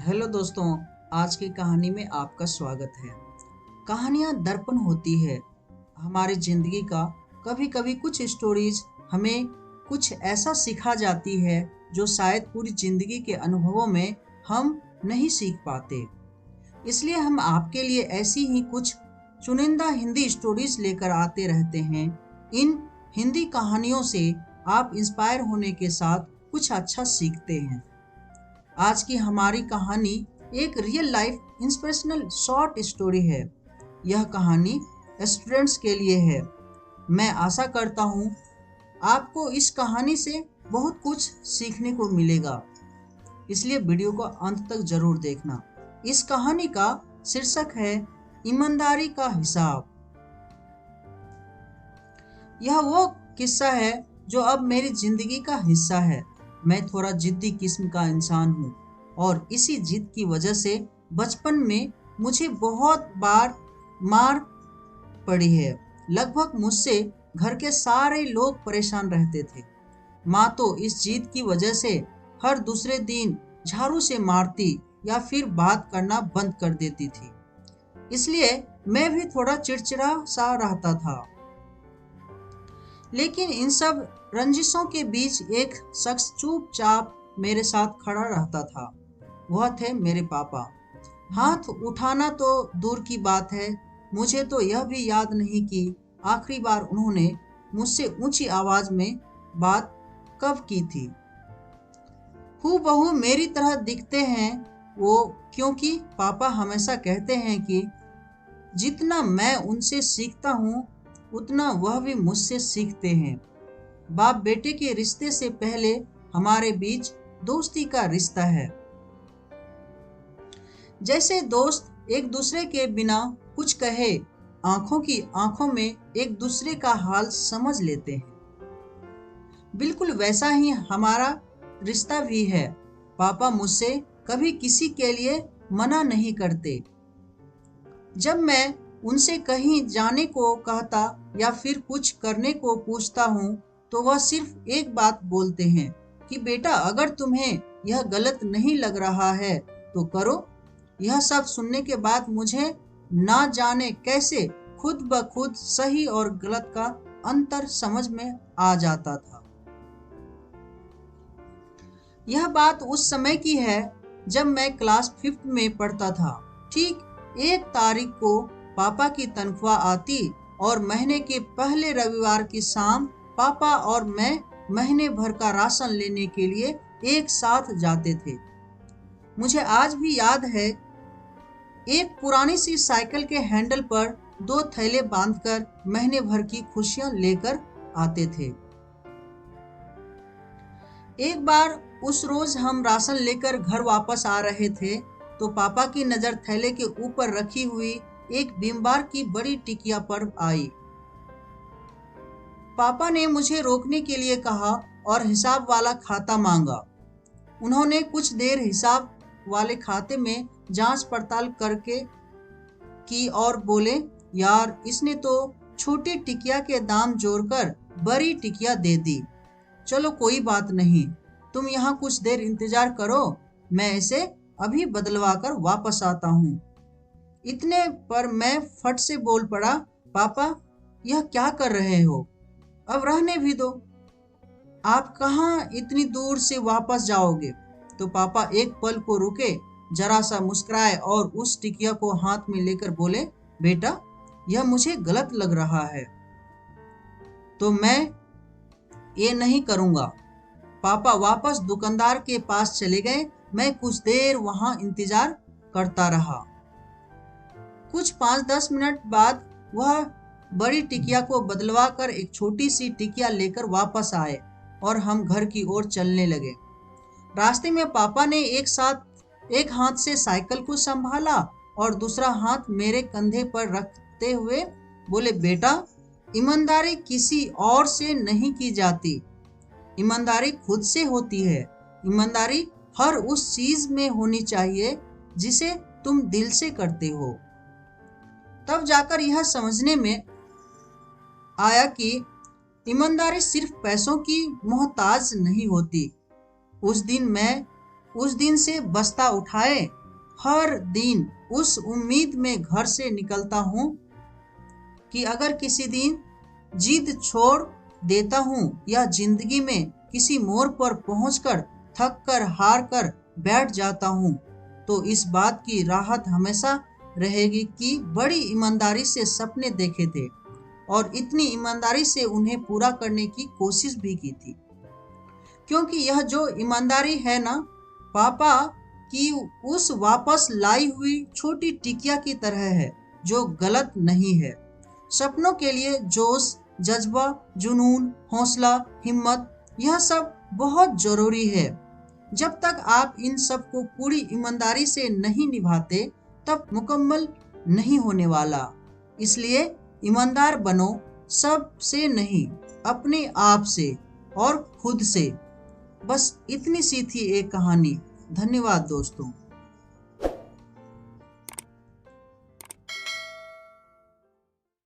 Hello दोस्तों, आज की कहानी में आपका स्वागत है। कहानियाँ दर्पण होती है हमारी ज़िंदगी का। कभी कभी कुछ स्टोरीज हमें कुछ ऐसा सिखा जाती है जो शायद पूरी ज़िंदगी के अनुभवों में हम नहीं सीख पाते। इसलिए हम आपके लिए ऐसी ही कुछ चुनिंदा हिंदी स्टोरीज लेकर आते रहते हैं। इन हिंदी कहानियों से आप इंस्पायर होने के साथ कुछ अच्छा सीखते हैं। आज की हमारी कहानी एक real life inspirational short story है। यह कहानी स्टूडेंट्स के लिए है। मैं आशा करता हूँ आपको इस कहानी से बहुत कुछ सीखने को मिलेगा, इसलिए वीडियो को अंत तक जरूर देखना। इस कहानी का शीर्षक है ईमानदारी का हिसाब। यह वो किस्सा है जो अब मेरी जिंदगी का हिस्सा है। मैं थोड़ा जिद्दी किस्म का इंसान हूँ और इसी जिद की वजह से बचपन में मुझे बहुत बार मार पड़ी है। लगभग मुझसे घर के सारे लोग परेशान रहते थे। माँ तो इस जिद की वजह से हर दूसरे दिन झाड़ू से मारती या फिर बात करना बंद कर देती थी। इसलिए मैं भी थोड़ा चिड़चिड़ा सा रहता था। लेकिन इन सब रंजिशों के बीच एक शख्स चुपचाप मेरे साथ खड़ा रहता था। वह थे मेरे पापा। हाथ उठाना तो दूर की बात है, मुझे तो यह भी याद नहीं कि आखिरी बार उन्होंने मुझसे ऊंची आवाज में बात कब की थी। हूबहू मेरी तरह दिखते हैं वो, क्योंकि पापा हमेशा कहते हैं कि जितना मैं उनसे सीखता हूँ उतना वह भी मुझसे सीखते हैं। बाप बेटे के रिश्ते से पहले हमारे बीच दोस्ती का रिश्ता है। जैसे दोस्त एक दूसरे के बिना कुछ कहे आंखों की आंखों में एक दूसरे का हाल समझ लेते हैं, बिल्कुल वैसा ही हमारा रिश्ता भी है। पापा मुझसे कभी किसी के लिए मना नहीं करते। जब मैं उनसे कहीं जाने को कहता या फिर कुछ करने को पूछता हूँ तो वह सिर्फ एक बात बोलते हैं कि बेटा, अगर तुम्हें यह गलत नहीं लग रहा है तो करो। यह सब सुनने के बाद मुझे ना जाने कैसे खुद ब खुद सही और गलत का अंतर समझ में आ जाता था। यह बात उस समय की है जब मैं क्लास 5th में पढ़ता था। ठीक 1 तारीख को पापा की तनख्वाह आती और महीने के पहले रविवार की शाम पापा और मैं महीने भर का राशन लेने के लिए एक साथ जाते थे। मुझे आज भी याद है, एक पुरानी सी साइकिल के हैंडल पर 2 थैले बांधकर महीने भर की खुशियां लेकर आते थे। एक बार उस रोज हम राशन लेकर घर वापस आ रहे थे तो पापा की नजर थैले के ऊपर रखी हुई एक भीमबार की बड़ी टिकिया पर आई। पापा ने मुझे रोकने के लिए कहा और हिसाब वाला खाता मांगा। उन्होंने कुछ देर हिसाब वाले खाते में जांच पड़ताल करके की और बोले, यार इसने तो छोटी टिकिया के दाम जोड़कर बड़ी टिकिया दे दी। चलो कोई बात नहीं, तुम यहाँ कुछ देर इंतजार करो, मैं इसे अभी बदलवा कर वापस आता हूँ। इतने पर मैं फट से बोल पड़ा, पापा यह क्या कर रहे हो, अब रहने भी दो, आप कहाँ इतनी दूर से वापस जाओगे। तो पापा एक पल को रुके, जरा सा मुस्कुराए और उस टिकिया को हाथ में लेकर बोले, बेटा यह मुझे गलत लग रहा है तो मैं ये नहीं करूँगा। पापा वापस दुकानदार के पास चले गए। मैं कुछ देर वहाँ इंतजार करता रहा। कुछ 5-10 मिनट बाद वह बड़ी टिकिया को बदलवा कर एक छोटी सी टिकिया लेकर वापस आए और हम घर की ओर चलने लगे। रास्ते में पापा ने एक हाथ से साइकिल को संभाला और दूसरा हाथ मेरे कंधे पर रखते हुए बोले, बेटा ईमानदारी किसी और से नहीं की जाती, ईमानदारी खुद से होती है। ईमानदारी हर उस चीज में होनी चाहिए जिसे तुम दिल से करते हो। तब जाकर यह समझने में आया कि ईमानदारी सिर्फ पैसों की मोहताज नहीं होती। उस दिन से बस्ता उठाए हर दिन उस उम्मीद में घर से निकलता हूँ कि अगर किसी दिन जिद छोड़ देता हूँ या जिंदगी में किसी मोड़ पर पहुंचकर थक कर हार कर बैठ जाता हूँ, तो इस बात की राहत हमेशा रहेगी कि बड़ी ईमानदारी से सपने देखे थे और इतनी ईमानदारी से उन्हें पूरा करने की कोशिश भी की थी। क्योंकि यह जो ईमानदारी है ना, पापा की उस वापस लाई हुई छोटी टिकिया की तरह है, जो गलत नहीं है। सपनों के लिए जोश, जज्बा, जुनून, हौसला, हिम्मत, यह सब बहुत जरूरी है। जब तक आप इन सब को पूरी ईमानदारी से नहीं निभाते, तब मुकम्मल नहीं होने वाला। इसलिए ईमानदार बनो, सब से नहीं, अपने आप से और खुद से। बस इतनी सी थी एक कहानी। धन्यवाद दोस्तों।